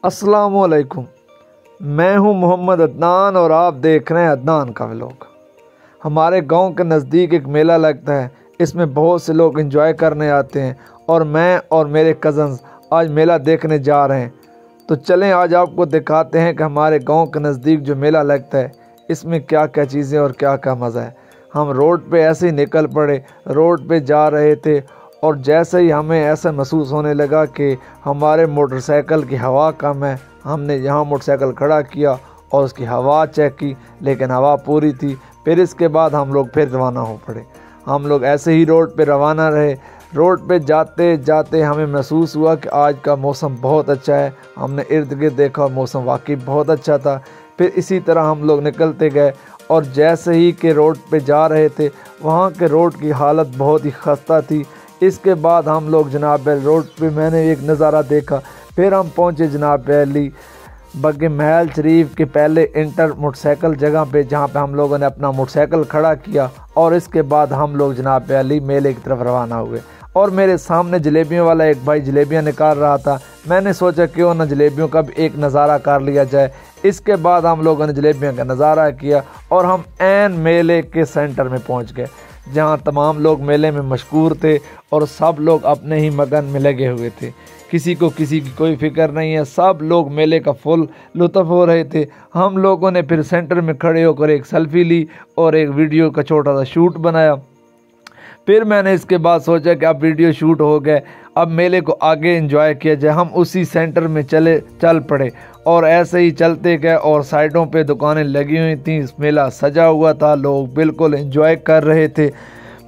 अस्सलामुअलैकुम। मैं हूं मोहम्मद अदनान और आप देख रहे हैं अदनान का व्लॉग। हमारे गांव के नज़दीक एक मेला लगता है। इसमें बहुत से लोग एंजॉय करने आते हैं और मैं और मेरे कज़न्स आज मेला देखने जा रहे हैं। तो चलें आज आपको दिखाते हैं कि हमारे गांव के नज़दीक जो मेला लगता है इसमें क्या क्या चीज़ें और क्या क्या मज़ा है। हम रोड पे ऐसे ही निकल पड़े, रोड पे जा रहे थे और जैसे ही हमें ऐसा महसूस होने लगा कि हमारे मोटरसाइकिल की हवा कम है, हमने यहाँ मोटरसाइकिल खड़ा किया और उसकी हवा चेक की, लेकिन हवा पूरी थी। फिर इसके बाद हम लोग फिर रवाना हो पड़े। हम लोग ऐसे ही रोड पे रवाना रहे। रोड पे जाते जाते हमें महसूस हुआ कि आज का मौसम बहुत अच्छा है। हमने इर्द गिर्द देखा, मौसम वाकई बहुत अच्छा था। फिर इसी तरह हम लोग निकलते गए और जैसे ही के रोड पे जा रहे थे वहाँ के रोड की हालत बहुत ही खस्ता थी। इसके बाद हम लोग जनाब रोड पे मैंने एक नज़ारा देखा। फिर हम पहुँचे जनाब अली बग्गे महल शरीफ के पहले इंटर मोटरसाइकिल जगह पे, जहाँ पे हम लोगों ने अपना मोटरसाइकिल खड़ा किया और इसके बाद हम लोग जनाब अली मेले की तरफ रवाना हुए। और मेरे सामने जलेबियों वाला एक भाई जलेबियाँ निकाल रहा था। मैंने सोचा क्यों ना जलेबियों का भी एक नज़ारा कर लिया जाए। इसके बाद हम लोगों ने जलेबियों का नज़ारा किया और हम ऐन मेले के सेंटर में पहुंच गए, जहां तमाम लोग मेले में मशहूर थे और सब लोग अपने ही मगन में लगे हुए थे। किसी को किसी की कोई फिक्र नहीं है, सब लोग मेले का फुल लुत्फ़ हो रहे थे। हम लोगों ने फिर सेंटर में खड़े होकर एक सेल्फ़ी ली और एक वीडियो का छोटा सा शूट बनाया। फिर मैंने इसके बाद सोचा कि अब वीडियो शूट हो गए, अब मेले को आगे एंजॉय किया जाए। हम उसी सेंटर में चल पड़े और ऐसे ही चलते गए और साइडों पे दुकानें लगी हुई थीं। मेला सजा हुआ था, लोग बिल्कुल एंजॉय कर रहे थे,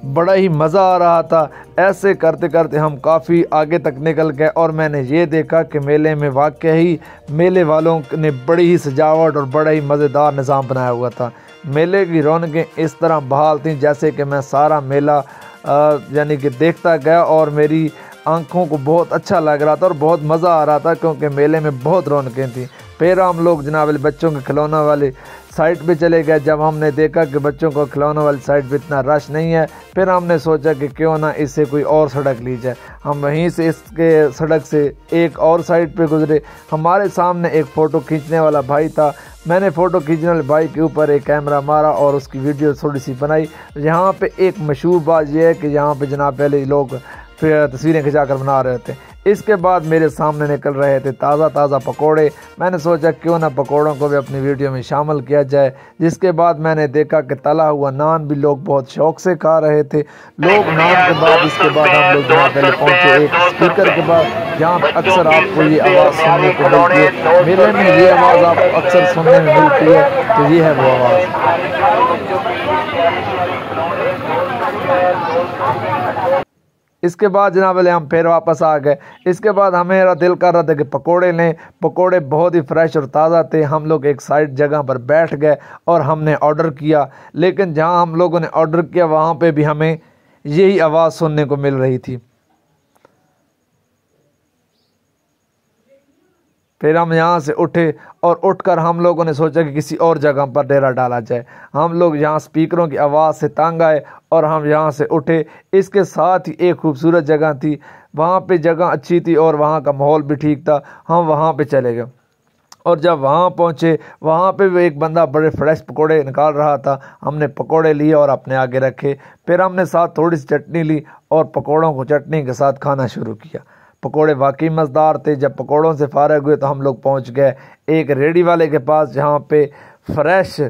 बड़ा ही मज़ा आ रहा था। ऐसे करते करते हम काफ़ी आगे तक निकल गए और मैंने ये देखा कि मेले में वाकई मेले वालों ने बड़ी ही सजावट और बड़ा ही मज़ेदार निज़ाम बनाया हुआ था। मेले की रौनकें इस तरह बहाल थीं जैसे कि मैं सारा मेला यानी कि देखता गया और मेरी आंखों को बहुत अच्छा लग रहा था और बहुत मज़ा आ रहा था, क्योंकि मेले में बहुत रौनकें थी। फिर हम लोग जनाब बच्चों के खिलौने वाली साइड पे चले गए। जब हमने देखा कि बच्चों को खिलौने वाली साइड पे इतना रश नहीं है, फिर हमने सोचा कि क्यों ना इससे कोई और सड़क ली जाए। हम वहीं से इसके सड़क से एक और साइड पे गुजरे। हमारे सामने एक फ़ोटो खींचने वाला भाई था। मैंने फ़ोटो खींचने वाले भाई के ऊपर एक कैमरा मारा और उसकी वीडियो थोड़ी सी बनाई। यहाँ पे एक मशहूर बात यह है कि यहाँ पे जनाब पहले लोग फिर तस्वीरें खिंचाकर बना रहे थे। इसके बाद मेरे सामने निकल रहे थे ताज़ा पकोड़े। मैंने सोचा क्यों ना पकोड़ों को भी अपनी वीडियो में शामिल किया जाए। जिसके बाद मैंने देखा कि तला हुआ नान भी लोग बहुत शौक से खा रहे थे। लोग नान के बाद इसके बाद हम लोग जहाँ पहले पहुँचे एक स्पीकर के बाद, जहाँ पर अक्सर आपको ये आवाज़ सुनने को मिलती है। मेले में ये आवाज़ आपको अक्सर सुनने में मिलती है, तो ये है वो आवाज़। इसके बाद जनाब हम फिर वापस आ गए। इसके बाद हमें दिल कर रहा था कि पकोड़े लें। पकोड़े बहुत ही फ्रेश और ताज़ा थे। हम लोग एक साइड जगह पर बैठ गए और हमने ऑर्डर किया, लेकिन जहां हम लोगों ने ऑर्डर किया वहां पे भी हमें यही आवाज़ सुनने को मिल रही थी। फिर हम यहाँ से उठे और उठकर हम लोगों ने सोचा कि किसी और जगह पर डेरा डाला जाए। हम लोग यहाँ स्पीकरों की आवाज़ से तंग आए और हम यहाँ से उठे। इसके साथ ही एक खूबसूरत जगह थी, वहाँ पे जगह अच्छी थी और वहाँ का माहौल भी ठीक था। हम वहाँ पे चले गए और जब वहाँ पहुँचे वहाँ पे भी एक बंदा बड़े फ्रेश पकोड़े निकाल रहा था। हमने पकोड़े लिए और अपने आगे रखे। फिर हमने साथ थोड़ी सी चटनी ली और पकोड़ों को चटनी के साथ खाना शुरू किया। पकोड़े वाकई मज़ेदार थे। जब पकोड़ों से फारग हुए तो हम लोग पहुंच गए एक रेडी वाले के पास, जहां पे फ्रेश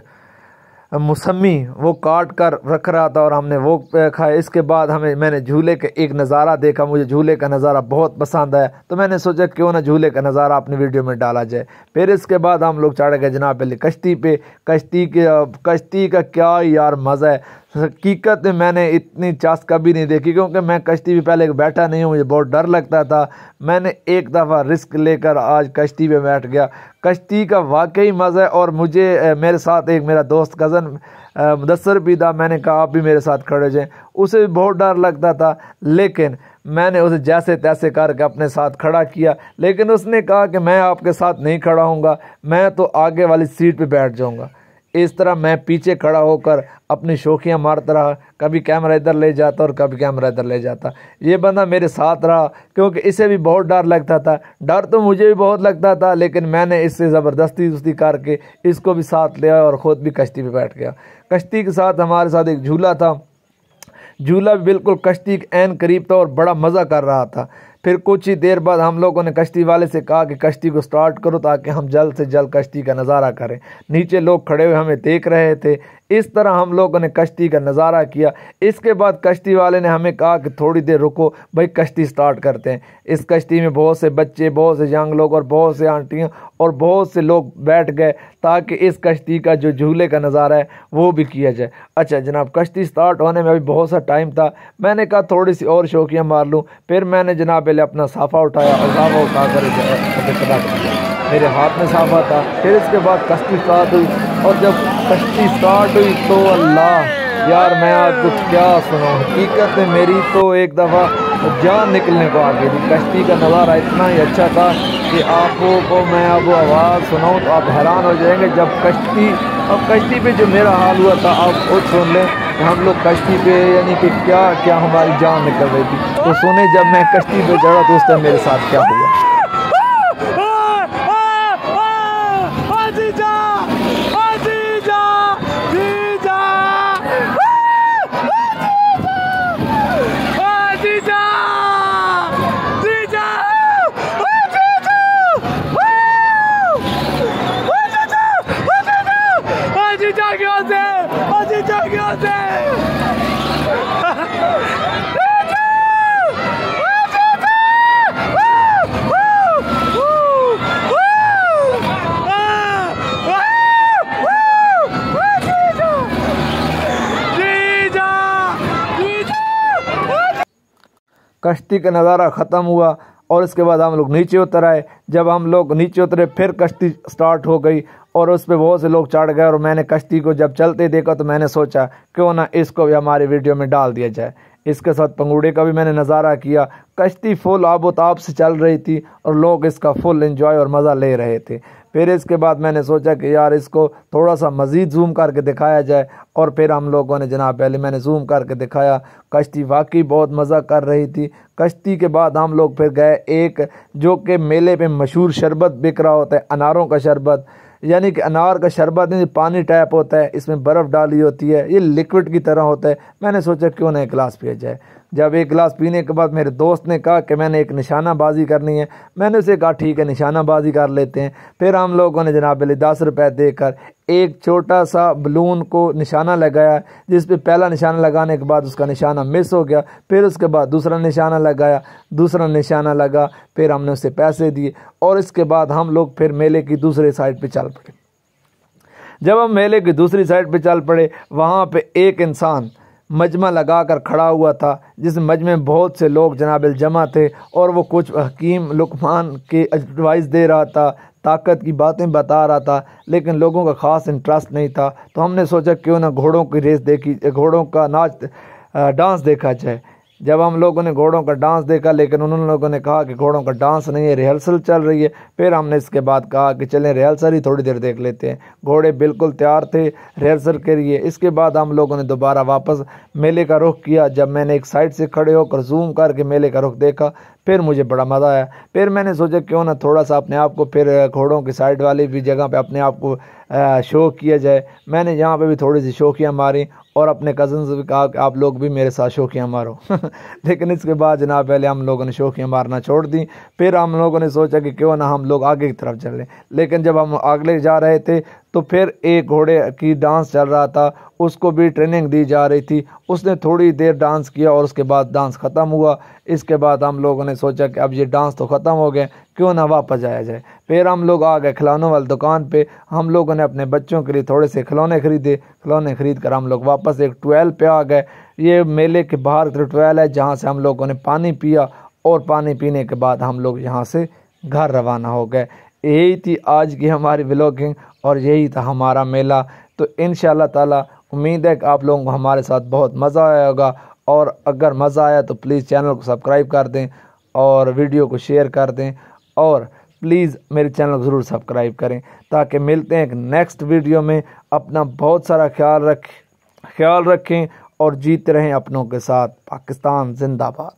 मौसमी वो काट कर रख रहा था और हमने वो खाया। इसके बाद मैंने झूले का एक नज़ारा देखा। मुझे झूले का नज़ारा बहुत पसंद आया, तो मैंने सोचा क्यों ना झूले का नज़ारा अपनी वीडियो में डाला जाए। फिर इसके बाद हम लोग चढ़ गए जनाब पहले कश्ती पे। कश्ती का क्या यार मज़ा है। हकीकत में मैंने इतनी चास कभी नहीं देखी, क्योंकि मैं कश्ती पे पहले बैठा नहीं हूँ, मुझे बहुत डर लगता था। मैंने एक दफ़ा रिस्क लेकर आज कश्ती पे बैठ गया। कश्ती का वाकई मज़ा है और मुझे मेरे साथ एक मेरा दोस्त कज़न मुदस्सर भी था। मैंने कहा आप भी मेरे साथ खड़े जाएं। उसे भी बहुत डर लगता था, लेकिन मैंने उसे जैसे तैसे करके अपने साथ खड़ा किया। लेकिन उसने कहा कि मैं आपके साथ नहीं खड़ा हूँगा, मैं तो आगे वाली सीट पे बैठ जाऊँगा। इस तरह मैं पीछे खड़ा होकर अपनी शौकियाँ मारता रहा, कभी कैमरा इधर ले जाता और कभी कैमरा इधर ले जाता। ये बंदा मेरे साथ रहा क्योंकि इसे भी बहुत डर लगता था। डर तो मुझे भी बहुत लगता था, लेकिन मैंने इससे ज़बरदस्ती करके इसको भी साथ लिया और ख़ुद भी कश्ती पे बैठ गया। कश्ती के साथ हमारे साथ एक झूला था, झूला भी बिल्कुल कश्ती के ऐन करीब था और बड़ा मज़ा कर रहा था। फिर कुछ ही देर बाद हम लोगों ने कश्ती वाले से कहा कि कश्ती को स्टार्ट करो ताकि हम जल्द से जल्द कश्ती का नज़ारा करें। नीचे लोग खड़े हुए हमें देख रहे थे। इस तरह हम लोगों ने कश्ती का नज़ारा किया। इसके बाद कश्ती वाले ने हमें कहा कि थोड़ी देर रुको भाई, कश्ती स्टार्ट करते हैं। इस कश्ती में बहुत से बच्चे, बहुत से यंग लोग और बहुत से आंटियाँ और बहुत से लोग बैठ गए ताकि इस कश्ती का जो झूले का नज़ारा है वो भी किया जाए। अच्छा जनाब, कश्ती स्टार्ट होने में अभी बहुत सा टाइम था। मैंने कहा थोड़ी सी और शौकियाँ मार लूँ। फिर मैंने जनाब पहले अपना साफ़ा उठाया और साफ़ा उठाकर मेरे हाथ में साफ़ा था। फिर इसके बाद कश्ती स्टार्ट हुई और जब कश्ती स्टार्ट हुई तो अल्लाह यार, मैं आपको क्या सुनाऊँ, हकीकत में मेरी तो एक दफ़ा जान निकलने को आ गई थी। कश्ती का नज़ारा इतना ही अच्छा था कि आपको को मैं अब आवाज़ सुनाऊँ तो आप हैरान हो जाएंगे। जब कश्ती पे जो मेरा हाल हुआ था आप खुद सुन लें कि हम लोग कश्ती पे यानी कि क्या क्या हमारी जान निकल रही थी। तो सुने जब मैं कश्ती पे चढ़ा तो उस टाइम मेरे साथ क्या हुआ। कश्ती का नज़ारा ख़त्म हुआ और इसके बाद हम लोग नीचे उतर आए। जब हम लोग नीचे उतरे फिर कश्ती स्टार्ट हो गई और उस पर बहुत से लोग चढ़ गए और मैंने कश्ती को जब चलते देखा तो मैंने सोचा क्यों ना इसको भी हमारी वीडियो में डाल दिया जाए। इसके साथ पंगूड़े का भी मैंने नज़ारा किया। कश्ती फुल आबोताब से चल रही थी और लोग इसका फुल एंजॉय और मज़ा ले रहे थे। फिर इसके बाद मैंने सोचा कि यार इसको थोड़ा सा मज़ीद जूम करके दिखाया जाए और फिर हम लोगों ने जनाब पहले मैंने जूम करके दिखाया। कश्ती वाकई बहुत मज़ा कर रही थी। कश्ती के बाद हम लोग फिर गए एक जो कि मेले पे मशहूर शरबत बिक रहा होता है, अनारों का शरबत, यानी कि अनार का शरबत नहीं, पानी टाइप होता है, इसमें बर्फ़ डाली होती है, ये लिक्विड की तरह होता है। मैंने सोचा क्यों ना एक गिलास पिया जाए। जब एक गिलास पीने के बाद मेरे दोस्त ने कहा कि मैंने एक निशानाबाजी करनी है। मैंने उसे कहा ठीक है निशानाबाजी कर लेते हैं। फिर हम लोगों ने जनाब 10 रुपये देकर एक छोटा सा बलून को निशाना लगाया, जिस पे पहला निशाना लगाने के बाद उसका निशाना मिस हो गया। फिर उसके बाद दूसरा निशाना लगाया, दूसरा निशाना लगा, फिर हमने उसे पैसे दिए और इसके बाद हम लोग फिर मेले की दूसरी साइड पे चल पड़े। जब हम मेले की दूसरी साइड पे चल पड़े वहाँ पे एक इंसान मजमा लगा कर खड़ा हुआ था, जिस मजमे में बहुत से लोग जनाब जमा थे और वो कुछ हकीम लुकमान की एडवाइस दे रहा था, ताकत की बातें बता रहा था, लेकिन लोगों का ख़ास इंटरेस्ट नहीं था। तो हमने सोचा क्यों ना घोड़ों की रेस देखी, घोड़ों का नाच डांस देखा जाए। जब हम लोगों ने घोड़ों का डांस देखा, लेकिन उन लोगों ने कहा कि घोड़ों का डांस नहीं है, रिहर्सल चल रही है। फिर हमने इसके बाद कहा कि चलें रिहर्सल ही थोड़ी देर देख लेते हैं। घोड़े बिल्कुल तैयार थे रिहर्सल के लिए। इसके बाद हम लोगों ने दोबारा वापस मेले का रुख किया। जब मैंने एक साइड से खड़े होकर जूम करके मेले का रुख देखा, फिर मुझे बड़ा मज़ा आया। फिर मैंने सोचा क्यों ना थोड़ा सा अपने आप को फिर घोड़ों की साइड वाली भी जगह पे अपने आप को शो किया जाए। मैंने यहाँ पे भी थोड़ी सी शौकियाँ मारी और अपने कज़न से भी कहा कि आप लोग भी मेरे साथ शौकियाँ मारो। लेकिन इसके बाद जनाब पहले हम लोगों ने शौकियाँ मारना छोड़ दी। फिर हम लोगों ने सोचा कि क्यों ना हम लोग आगे की तरफ चलें। लेकिन जब हम आगे जा रहे थे तो फिर एक घोड़े की डांस चल रहा था, उसको भी ट्रेनिंग दी जा रही थी। उसने थोड़ी देर डांस किया और उसके बाद डांस ख़त्म हुआ। इसके बाद हम लोगों ने सोचा कि अब ये डांस तो ख़त्म हो गए, क्यों ना वापस आया जाए। फिर हम लोग आ गए खिलौनों वाली दुकान पे। हम लोगों ने अपने बच्चों के लिए थोड़े से खिलौने खरीदे। खिलौने खरीद कर हम लोग वापस एक ट्वेल पे आ गए। ये मेले के बाहर ट्वेल है जहाँ से हम लोगों ने पानी पिया और पानी पीने के बाद हम लोग यहाँ से घर रवाना हो गए। यही थी आज की हमारी व्लॉगिंग और यही था हमारा मेला। तो इंशाअल्लाह ताला उम्मीद है कि आप लोगों को हमारे साथ बहुत मज़ा आया होगा, और अगर मज़ा आया तो प्लीज़ चैनल को सब्सक्राइब कर दें और वीडियो को शेयर कर दें और प्लीज़ मेरे चैनल को ज़रूर सब्सक्राइब करें, ताकि मिलते हैं एक नेक्स्ट वीडियो में। अपना बहुत सारा ख्याल रखें और जीते रहें अपनों के साथ। पाकिस्तान जिंदाबाद।